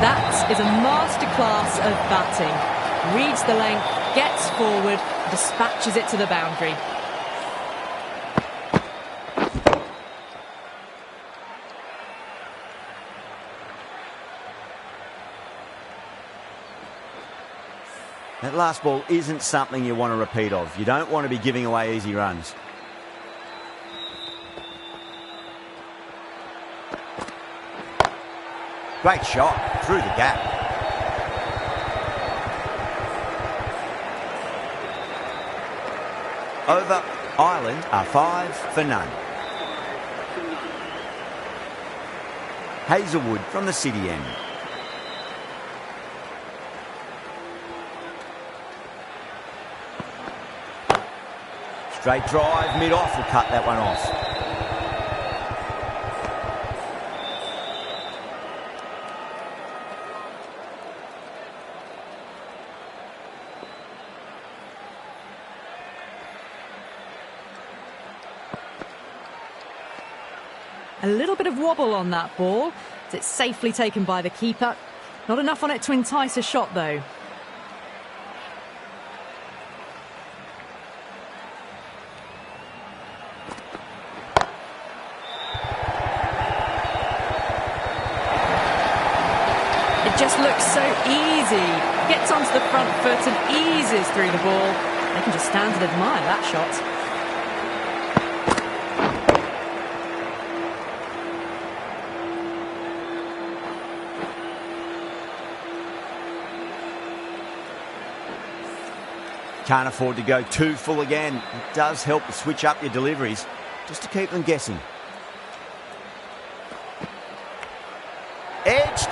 That is a masterclass of batting. Reads the length, gets forward, dispatches it to the boundary. That last ball isn't something you want to repeat of. You don't want to be giving away easy runs. Great shot through the gap. Over, Ireland are 5 for none. Hazelwood from the city end. Straight drive, mid-off will cut that one off. A little bit of wobble on that ball. It's safely taken by the keeper. Not enough on it to entice a shot, though. It just looks so easy. Gets onto the front foot and eases through the ball. They can just stand and admire that shot. Can't afford to go too full again. It does help to switch up your deliveries, just to keep them guessing. Edged.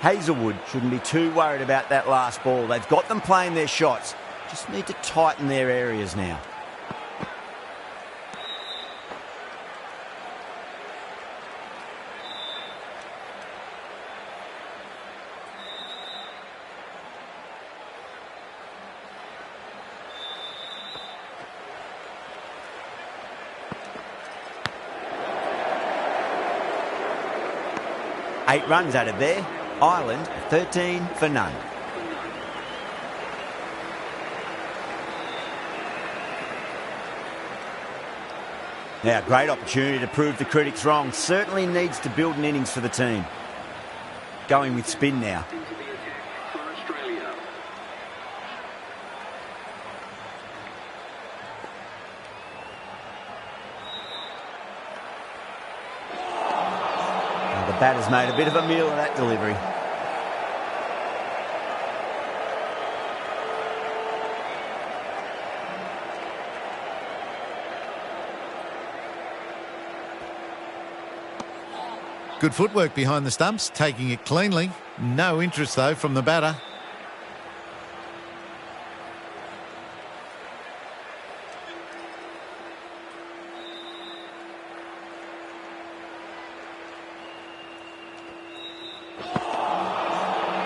Hazelwood shouldn't be too worried about that last ball. They've got them playing their shots. Just need to tighten their areas now. Eight runs added there. Ireland 13 for none. Now, great opportunity to prove the critics wrong. Certainly needs to build an innings for the team. Going with spin now. The batter's made a bit of a meal of that delivery. Good footwork behind the stumps, taking it cleanly. No interest, though, from the batter.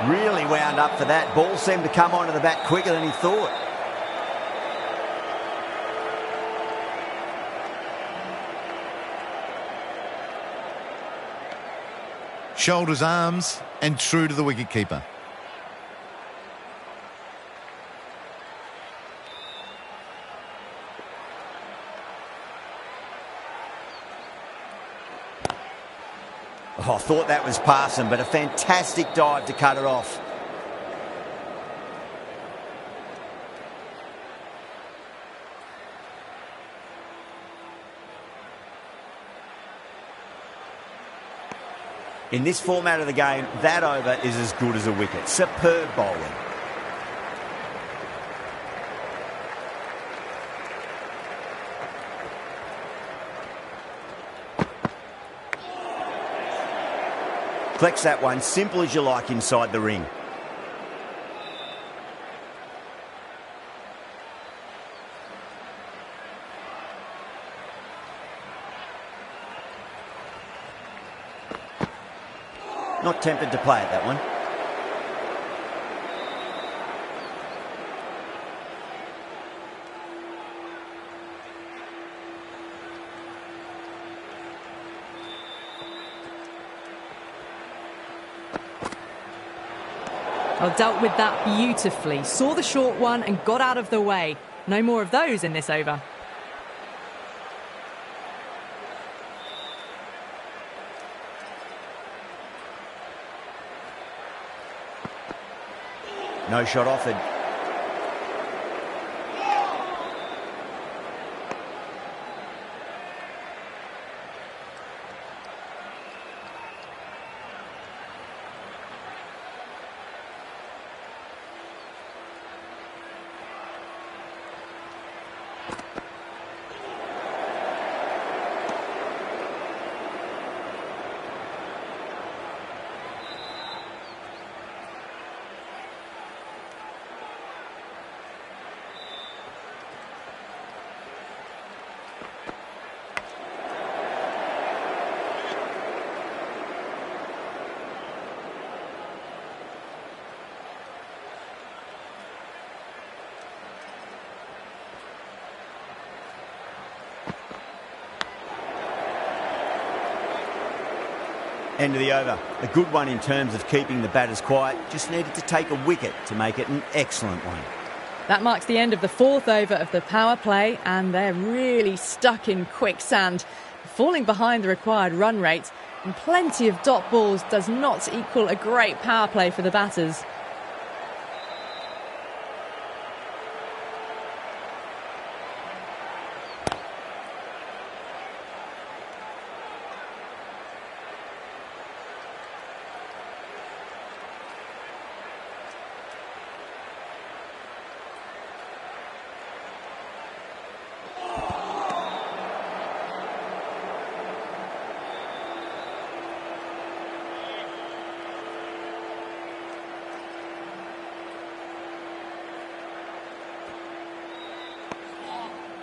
Really wound up for that. Ball seemed to come onto the bat quicker than he thought. Shoulders, arms, and true to the wicketkeeper. Oh, I thought that was passing, but a fantastic dive to cut it off. In this format of the game, that over is as good as a wicket. Superb bowling. Collects that one, simple as you like inside the ring. Not tempted to play it, that one. Well, dealt with that beautifully. Saw the short one and got out of the way. No more of those in this over. No shot offered. End of the over. A good one in terms of keeping the batters quiet. Just needed to take a wicket to make it an excellent one. That marks the end of the fourth over of the power play, and they're really stuck in quicksand, falling behind the required run rate. And plenty of dot balls does not equal a great power play for the batters.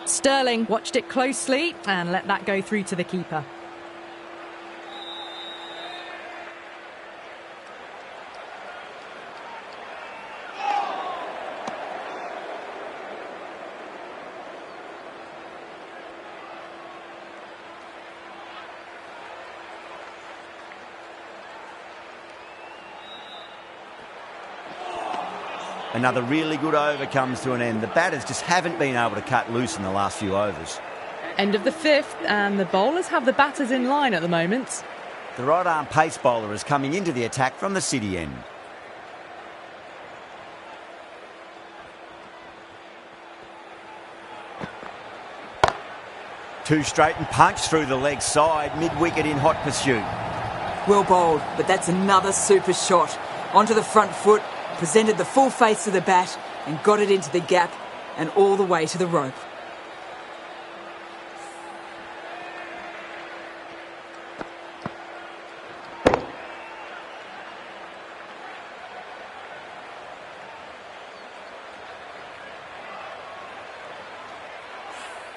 Sterling watched it closely and let that go through to the keeper. Another really good over comes to an end. The batters just haven't been able to cut loose in the last few overs. End of the fifth, and the bowlers have the batters in line at the moment. The right-arm pace bowler is coming into the attack from the city end. Two straight and punch through the leg side, mid-wicket in hot pursuit. Well bowled, but that's another super shot. Onto the front foot, presented the full face of the bat and got it into the gap and all the way to the rope.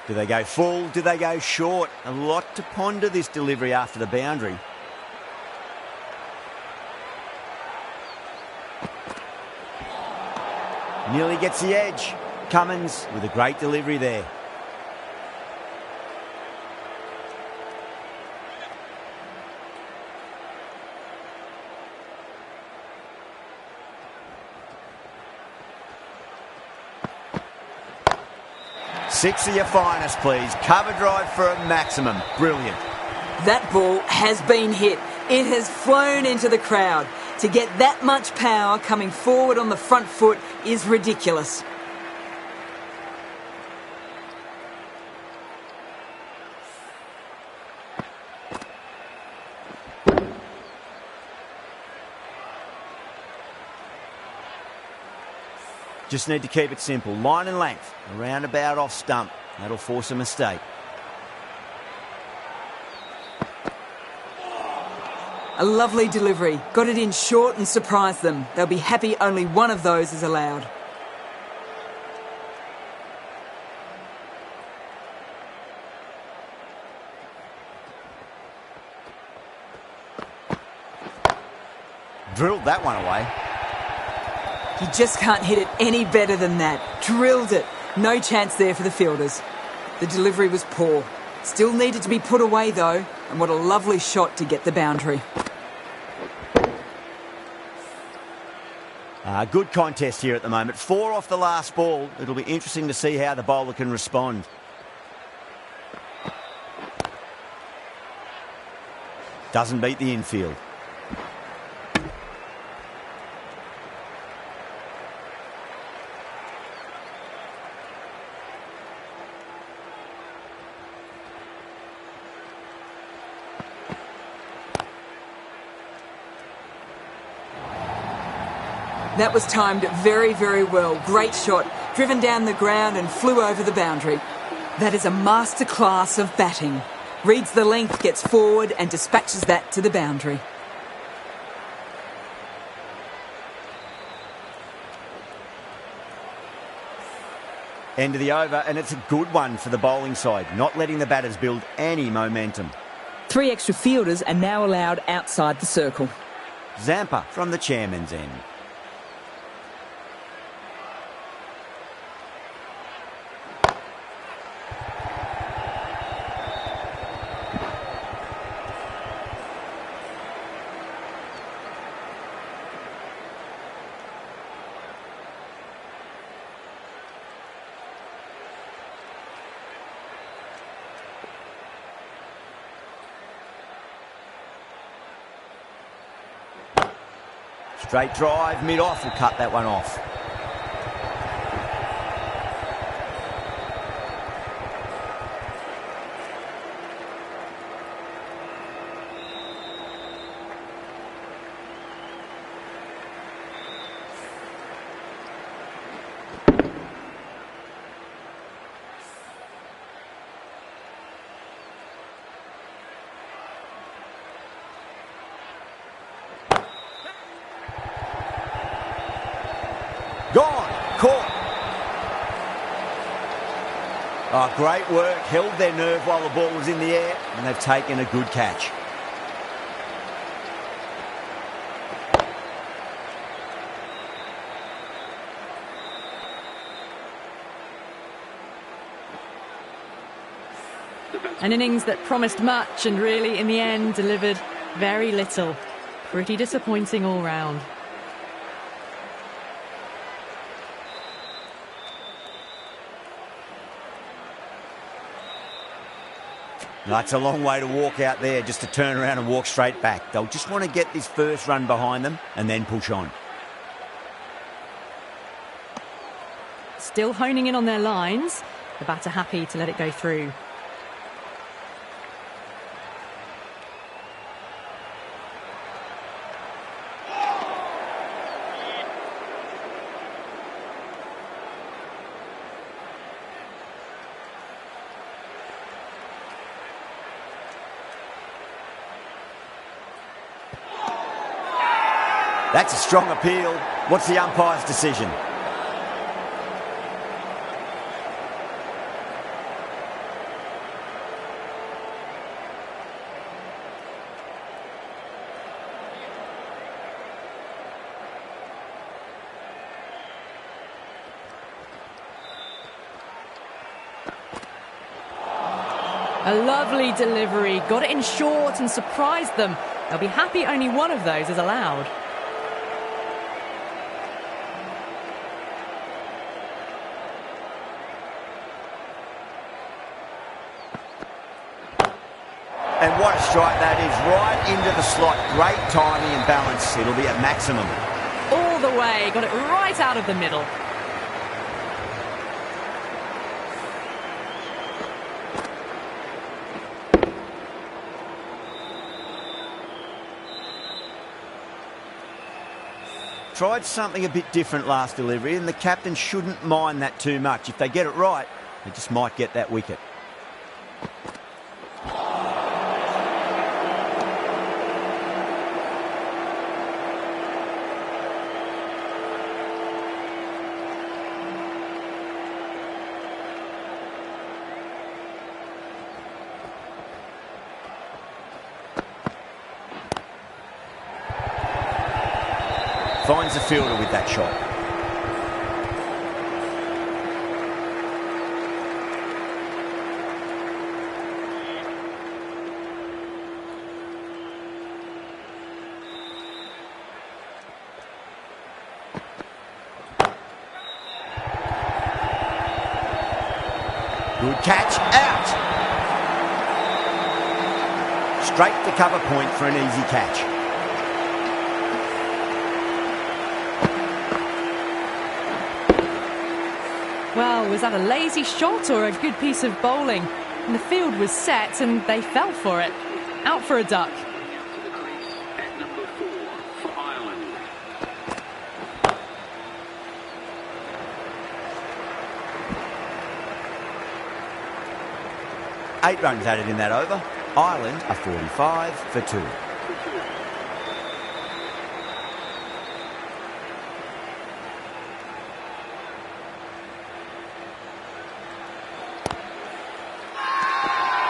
Do they go full? Do they go short? A lot to ponder this delivery after the boundary. Nearly gets the edge. Cummins with a great delivery there. Six of your finest, please. Cover drive for a maximum. Brilliant. That ball has been hit. It has flown into the crowd. To get that much power coming forward on the front foot is ridiculous. Just need to keep it simple. Line and length. Around about off stump. That'll force a mistake. A lovely delivery. Got it in short and surprised them. They'll be happy only one of those is allowed. Drilled that one away. You just can't hit it any better than that. Drilled it. No chance there for the fielders. The delivery was poor. Still needed to be put away though, and what a lovely shot to get the boundary. Good contest here at the moment. 4 off the last ball. It'll be interesting to see how the bowler can respond. Doesn't beat the infield. That was timed very, very well. Great shot, driven down the ground and flew over the boundary. That is a masterclass of batting. Reads the length, gets forward and dispatches that to the boundary. End of the over, and it's a good one for the bowling side, not letting the batters build any momentum. 3 extra fielders are now allowed outside the circle. Zampa from the chairman's end. Straight drive, mid-off, will cut that one off. Gone, caught. Oh, great work. Held their nerve while the ball was in the air, and they've taken a good catch. An innings that promised much and really, in the end, delivered very little. Pretty disappointing all round. That's a long way to walk out there, just to turn around and walk straight back. They'll just want to get this first run behind them and then push on. Still honing in on their lines. The batter happy to let it go through. That's a strong appeal. What's the umpire's decision? A lovely delivery. Got it in short and surprised them. They'll be happy only one of those is allowed. And what a strike that is, right into the slot. Great timing and balance. It'll be at maximum. All the way, got it right out of the middle. Tried something a bit different last delivery, and the captain shouldn't mind that too much. If they get it right, they just might get that wicket. Finds the fielder with that shot. Good catch, out. Straight to cover point for an easy catch. Well, was that a lazy shot or a good piece of bowling? And the field was set and they fell for it. Out for a duck. At number 4 for Ireland. 8 runs added in that over. Ireland are 45 for 2.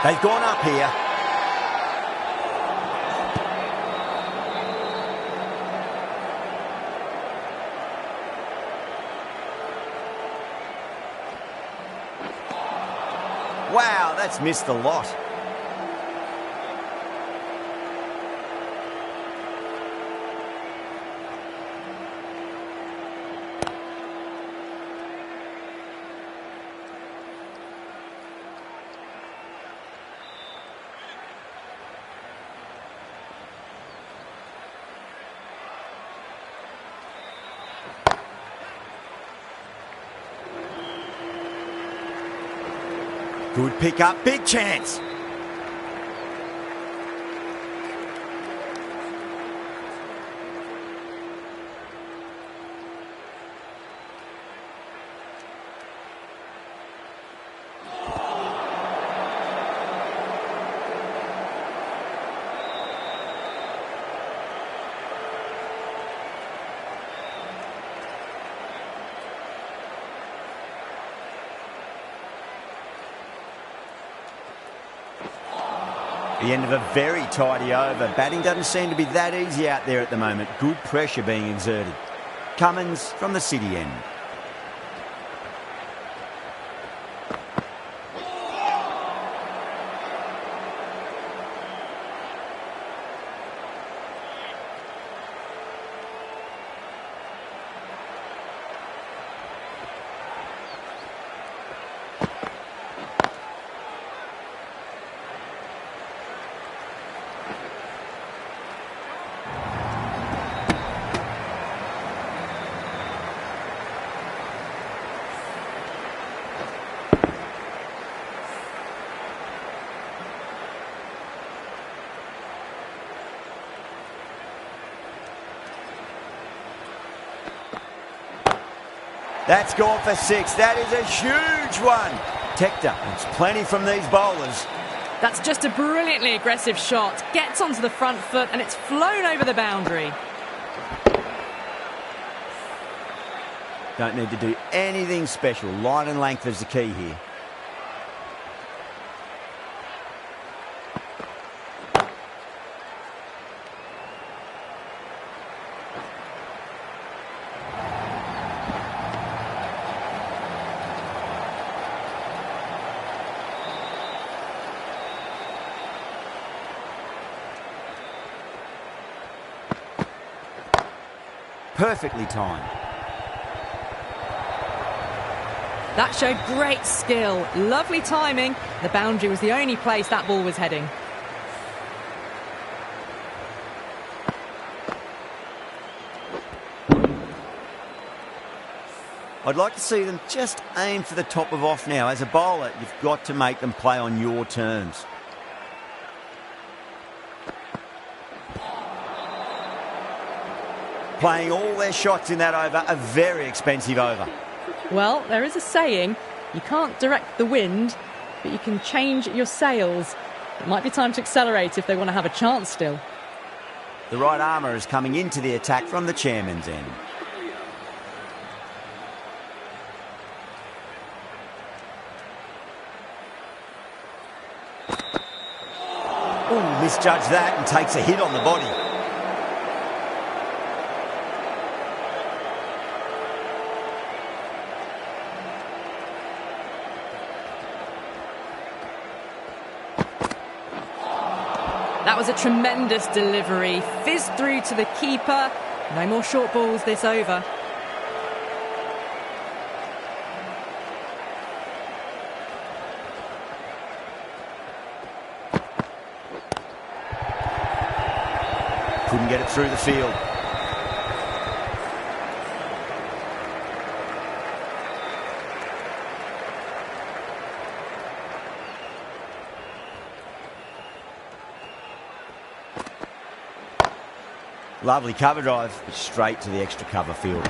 They've gone up here. Wow, that's missed a lot. Good pick up, big chance. The end of a very tidy over. Batting doesn't seem to be that easy out there at the moment. Good pressure being exerted. Cummins from the city end. That's gone for 6. That is a huge one. Tector, it's plenty from these bowlers. That's just a brilliantly aggressive shot. Gets onto the front foot and it's flown over the boundary. Don't need to do anything special. Line and length is the key here. Perfectly timed. That showed great skill. Lovely timing. The boundary was the only place that ball was heading. I'd like to see them just aim for the top of off now. As a bowler, you've got to make them play on your terms. Playing all their shots in that over, a very expensive over. Well, there is a saying, you can't direct the wind, but you can change your sails. It might be time to accelerate if they want to have a chance still. The right armour is coming into the attack from the chairman's end. Oh, misjudged that and takes a hit on the body. was a tremendous delivery. Fizzed through to the keeper. No more short balls this over. Couldn't get it through the field. Lovely cover drive, but straight to the extra cover field.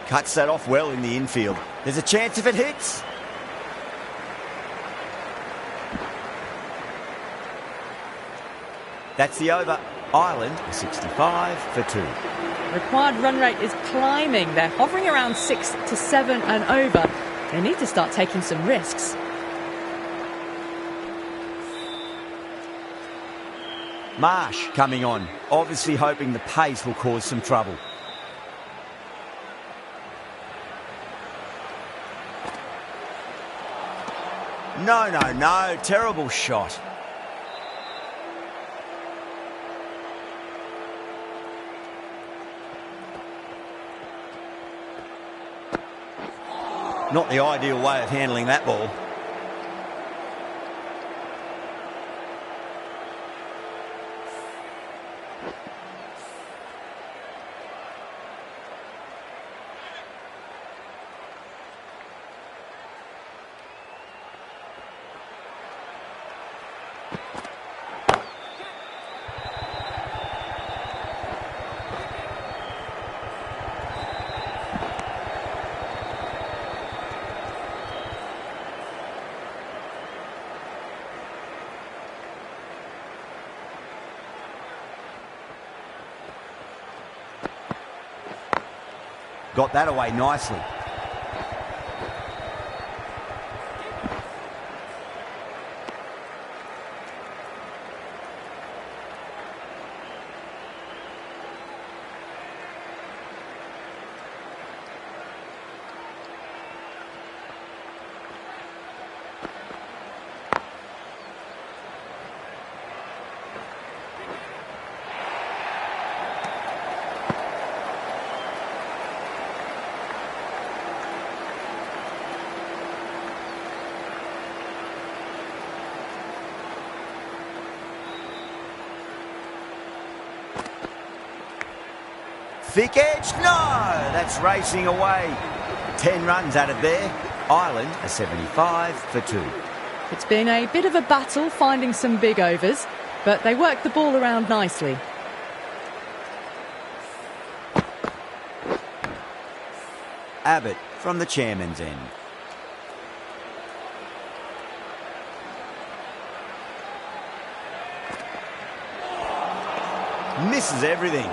Cuts that off well in the infield. There's a chance if it hits. That's the over. Ireland 65 for 2. Required run rate is climbing. They're hovering around 6 to 7 and over. They need to start taking some risks. Marsh coming on, obviously hoping the pace will cause some trouble. No, no, no. Terrible shot. Not the ideal way of handling that ball. Got that away nicely. Thick edge, no! That's racing away. 10 runs added there. Ireland are 75 for 2. It's been a bit of a battle finding some big overs, but they worked the ball around nicely. Abbott from the chairman's end. Misses everything.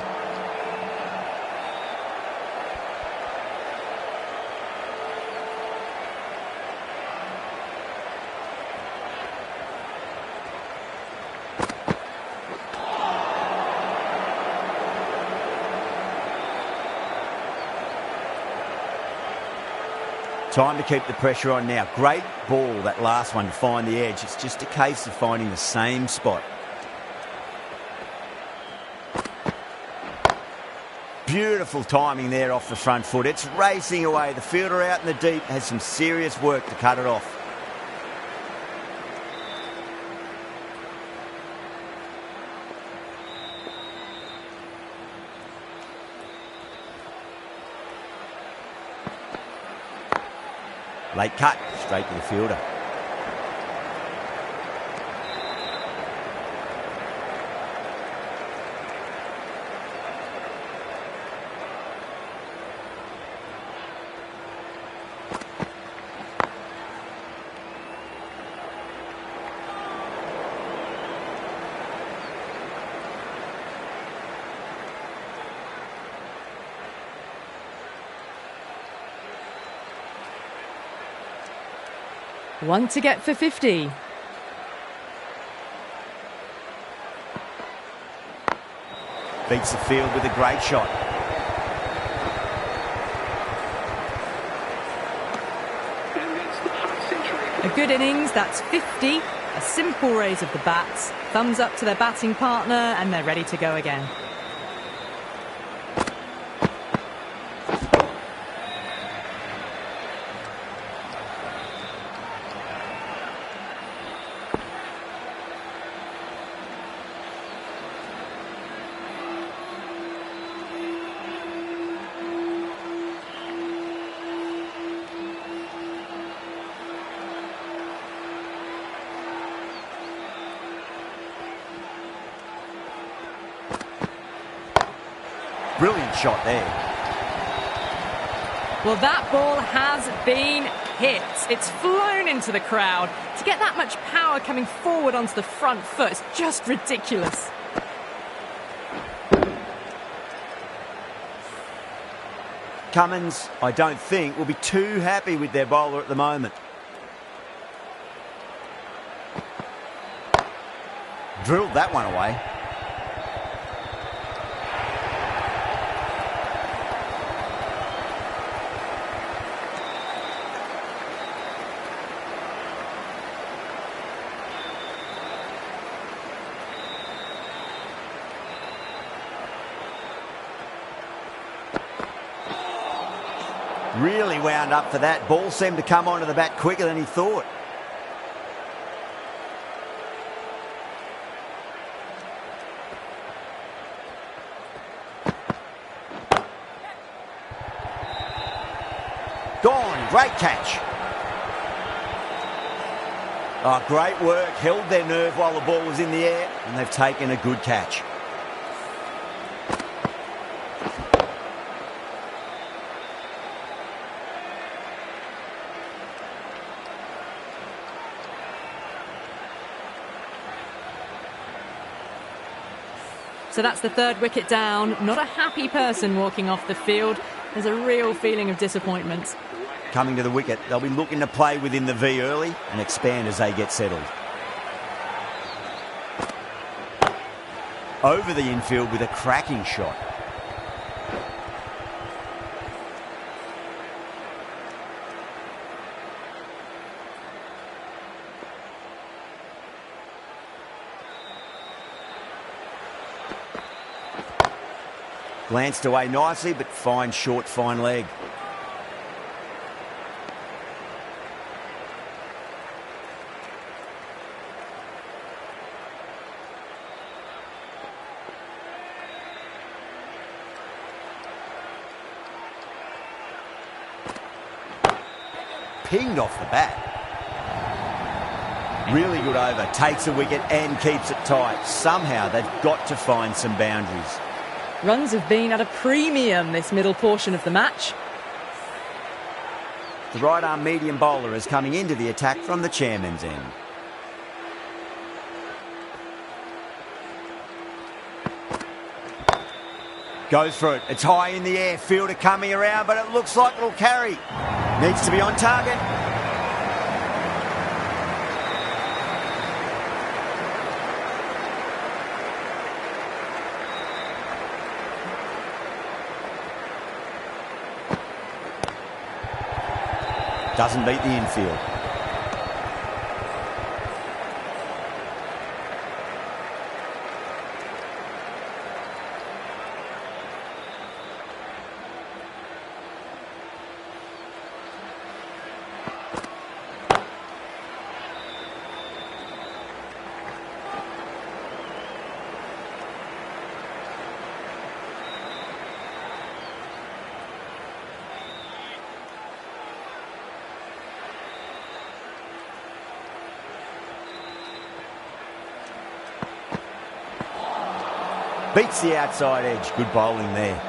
Time to keep the pressure on now. Great ball, that last one, to find the edge. It's just a case of finding the same spot. Beautiful timing there off the front foot. It's racing away. The fielder out in the deep has some serious work to cut it off. Late cut, straight to the fielder. One to get for 50. Beats the field with a great shot. And that's the high century. A good innings, that's 50. A simple raise of the bats. Thumbs up to their batting partner and they're ready to go again. Brilliant shot there. Well, that ball has been hit. It's flown into the crowd. To get that much power coming forward onto the front foot, it's just ridiculous. Cummins, I don't think, will be too happy with their bowler at the moment. Drilled that one away. Really wound up for that. Ball seemed to come onto the bat quicker than he thought. Gone. Great catch. Oh, great work. Held their nerve while the ball was in the air, and they've taken a good catch. So that's the third wicket down. Not a happy person walking off the field. There's a real feeling of disappointment. Coming to the wicket, they'll be looking to play within the V early and expand as they get settled. Over the infield with a cracking shot. Glanced away nicely, but fine short, fine leg. Pinged off the bat. Really good over. Takes a wicket and keeps it tight. Somehow they've got to find some boundaries. Runs have been at a premium this middle portion of the match. The right-arm medium bowler is coming into the attack from the chairman's end. Goes for it. It's high in the air. Fielder coming around, but it looks like it'll carry. Needs to be on target. Doesn't beat the infield. Beats the outside edge. Good bowling there.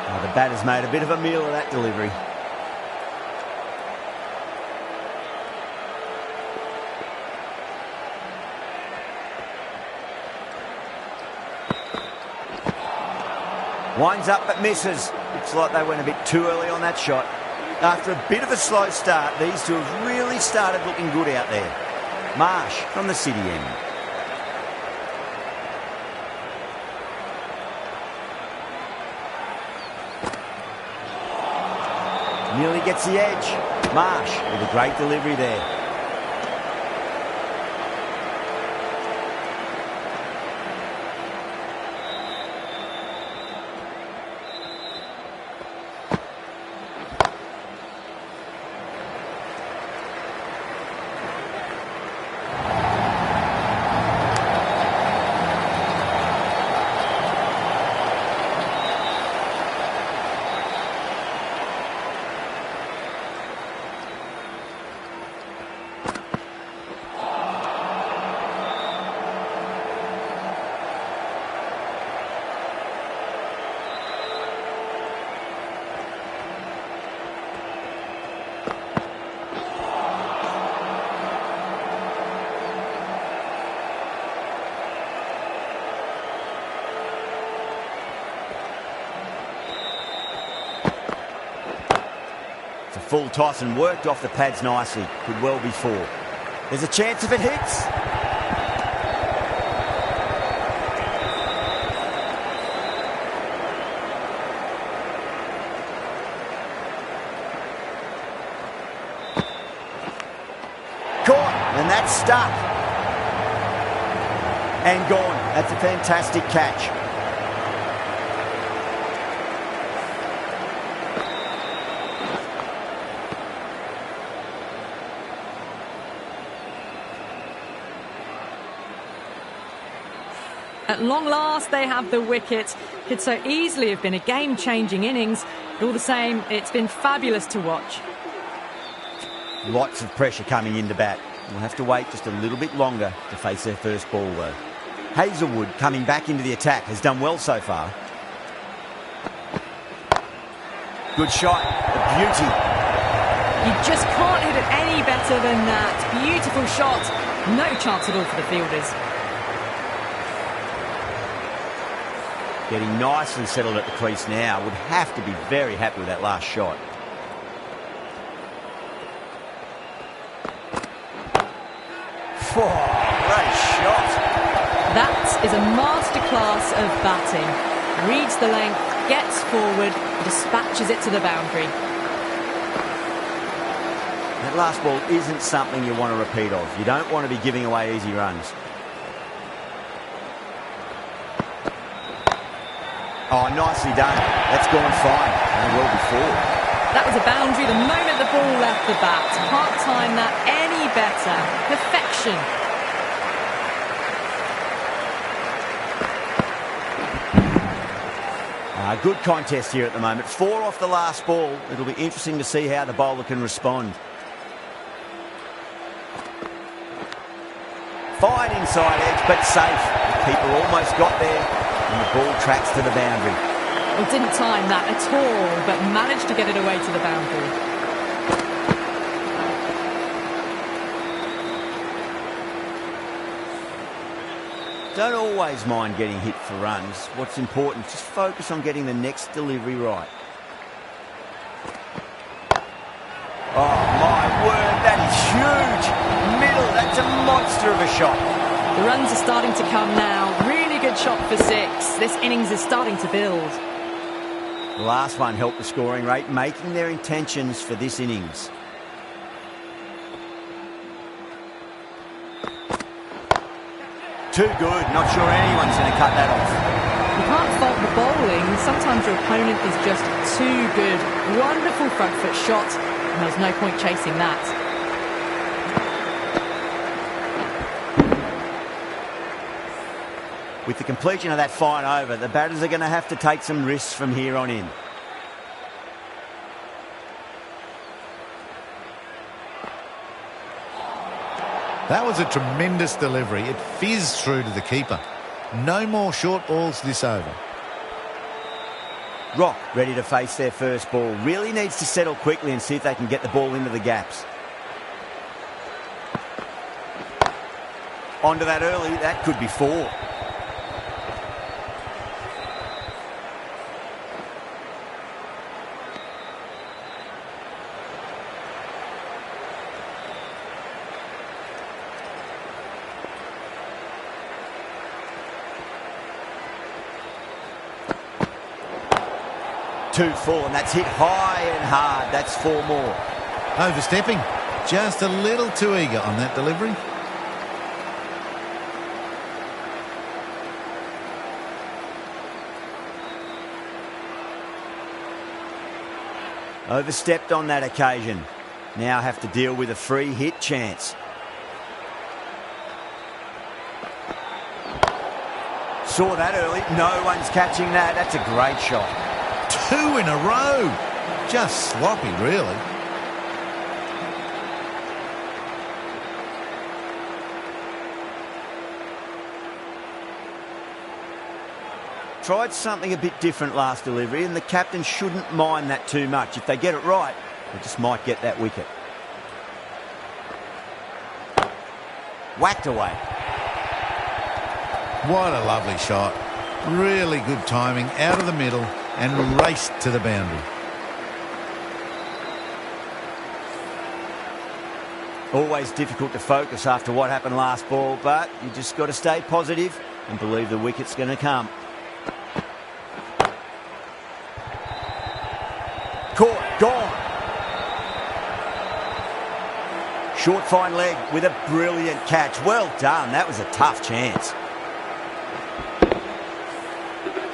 Oh, the batter's made a bit of a meal of that delivery. Winds up but misses. Looks like they went a bit too early on that shot. After a bit of a slow start, these two have really started looking good out there. Marsh from the city end. Nearly gets the edge. Marsh with a great delivery there. Full toss and worked off the pads nicely. Could well be four. There's a chance if it hits. Caught, and that's stuck. And gone. That's a fantastic catch. At long last, they have the wicket. Could so easily have been a game-changing innings, but all the same, it's been fabulous to watch. Lots of pressure coming into bat. We'll have to wait just a little bit longer to face their first ball, though. Hazelwood, coming back into the attack, has done well so far. Good shot, a beauty. You just can't hit it any better than that. Beautiful shot. No chance at all for the fielders. Getting nicely settled at the crease now. Would have to be very happy with that last shot. Oh, great shot. That is a masterclass of batting. Reads the length, gets forward, dispatches it to the boundary. That last ball isn't something you want to repeat of. You don't want to be giving away easy runs. Oh, nicely done. That's gone fine. And well before. That was a boundary the moment the ball left the bat. Can't time that any better. Perfection. Good contest here at the moment. 4 off the last ball. It'll be interesting to see how the bowler can respond. Fine inside edge, but safe. The keeper almost got there. And the ball tracks to the boundary. Well, didn't time that at all, but managed to get it away to the boundary. Don't always mind getting hit for runs. What's important, just focus on getting the next delivery right. Oh, my word, that is huge. Middle, that's a monster of a shot. The runs are starting to come now. Really good shot for 6. This innings is starting to build. The last one helped the scoring rate, making their intentions for this innings. Too good. Not sure anyone's going to cut that off. You can't fault the bowling. Sometimes your opponent is just too good. Wonderful front foot shot, and there's no point chasing that. With the completion of that fine over, the batters are going to have to take some risks from here on in. That was a tremendous delivery. It fizzed through to the keeper. No more short balls this over. Rock ready to face their first ball. Really needs to settle quickly and see if they can get the ball into the gaps. Onto that early, that could be 4. too full, and that's hit high and hard. That's 4 more. Overstepping. Just a little too eager on that delivery. Overstepped on that occasion. Now have to deal with a free hit chance. Saw that early. No one's catching that. That's a great shot. 2 in a row. Just sloppy, really. Tried something a bit different last delivery, and the captain shouldn't mind that too much. If they get it right, they just might get that wicket. Whacked away. What a lovely shot. Really good timing, out of the middle and raced to the boundary. Always difficult to focus after what happened last ball, but you just got to stay positive and believe the wicket's going to come. Caught, gone. Short fine leg with a brilliant catch. Well done. That was a tough chance.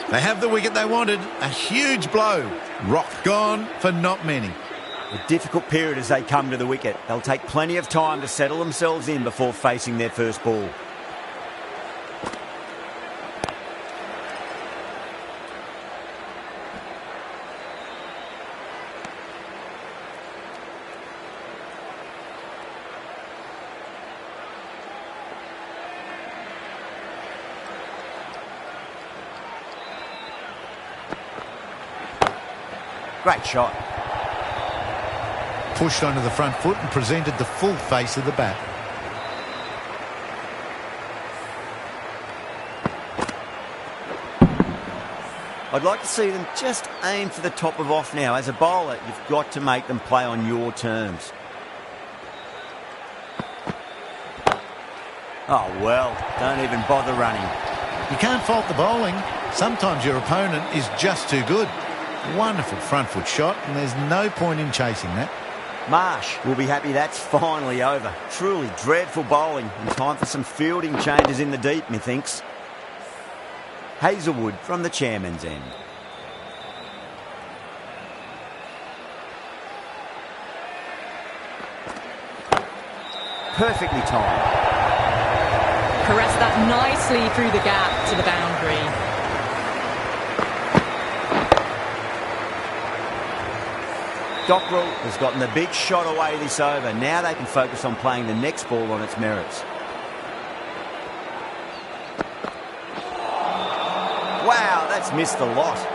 They have the wicket they wanted. A huge blow. Rock gone for not many. A difficult period as they come to the wicket. They'll take plenty of time to settle themselves in before facing their first ball. Great shot. Pushed onto the front foot and presented the full face of the bat. I'd like to see them just aim for the top of off now. As a bowler, you've got to make them play on your terms. Oh, well, don't even bother running. You can't fault the bowling. Sometimes your opponent is just too good. Wonderful front foot shot, and there's no point in chasing that. Marsh will be happy that's finally over. Truly dreadful bowling, and time for some fielding changes in the deep, methinks. Hazelwood from the chairman's end. Perfectly timed. Caressed that nicely through the gap to the boundary. Dockrell has gotten the big shot away this over. Now they can focus on playing the next ball on its merits. Wow, that's missed a lot.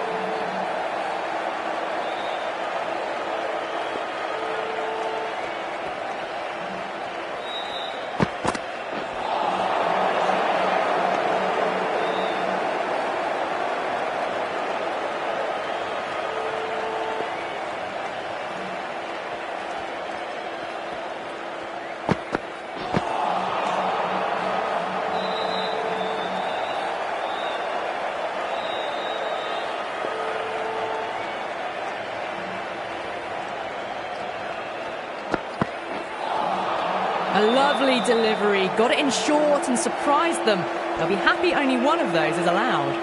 A lovely delivery, got it in short and surprised them. They'll be happy only one of those is allowed.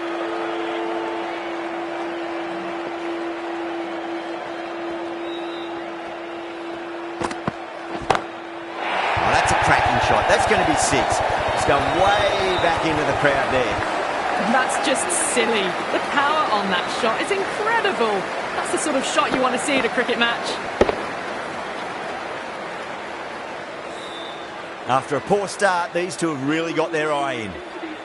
Oh, that's a cracking shot. That's going to be 6. It's going way back into the crowd there. That's just silly. The power on that shot is incredible. That's the sort of shot you want to see at a cricket match. After a poor start, these two have really got their eye in.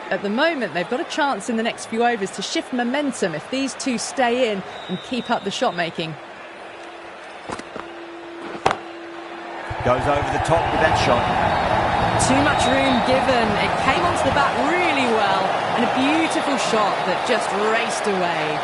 At the moment, they've got a chance in the next few overs to shift momentum if these two stay in and keep up the shot making. Goes over the top with that shot. Too much room given. It came onto the bat really well, and a beautiful shot that just raced away.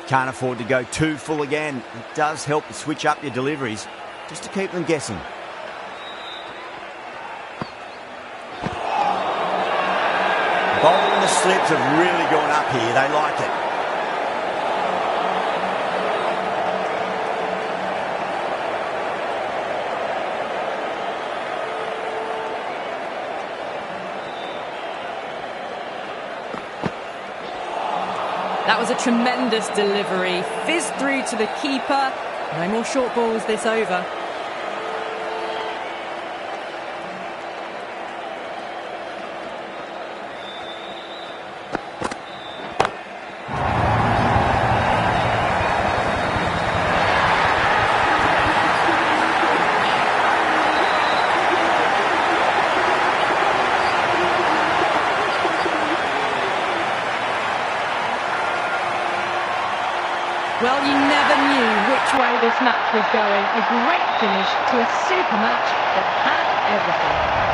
Can't afford to go too full again. It does help to switch up your deliveries, just to keep them guessing. Bowling the slips have really gone up here. They like it. That was a tremendous delivery. Fizzed through to the keeper. No more short balls this over. Well, you never knew which way this match was going. A great finish to a super match that had everything.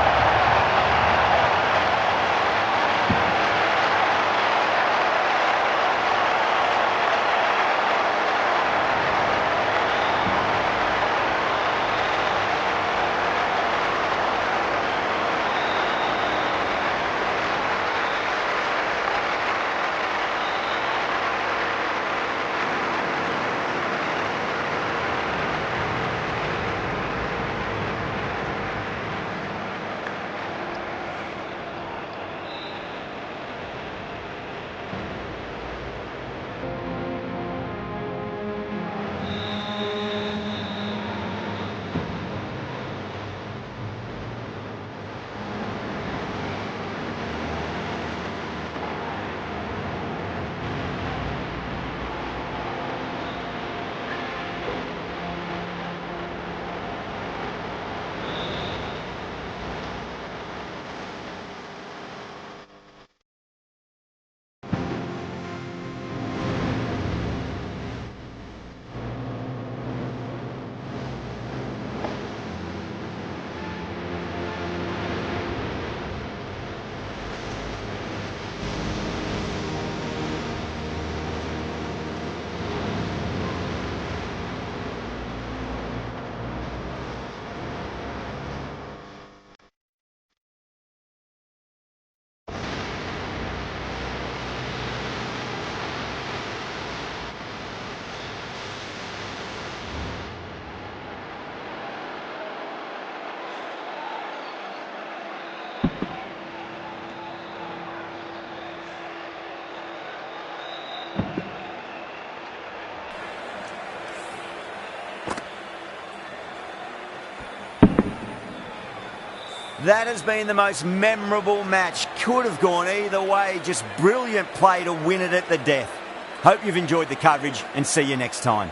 That has been the most memorable match. Could have gone either way. Just brilliant play to win it at the death. Hope you've enjoyed the coverage and see you next time.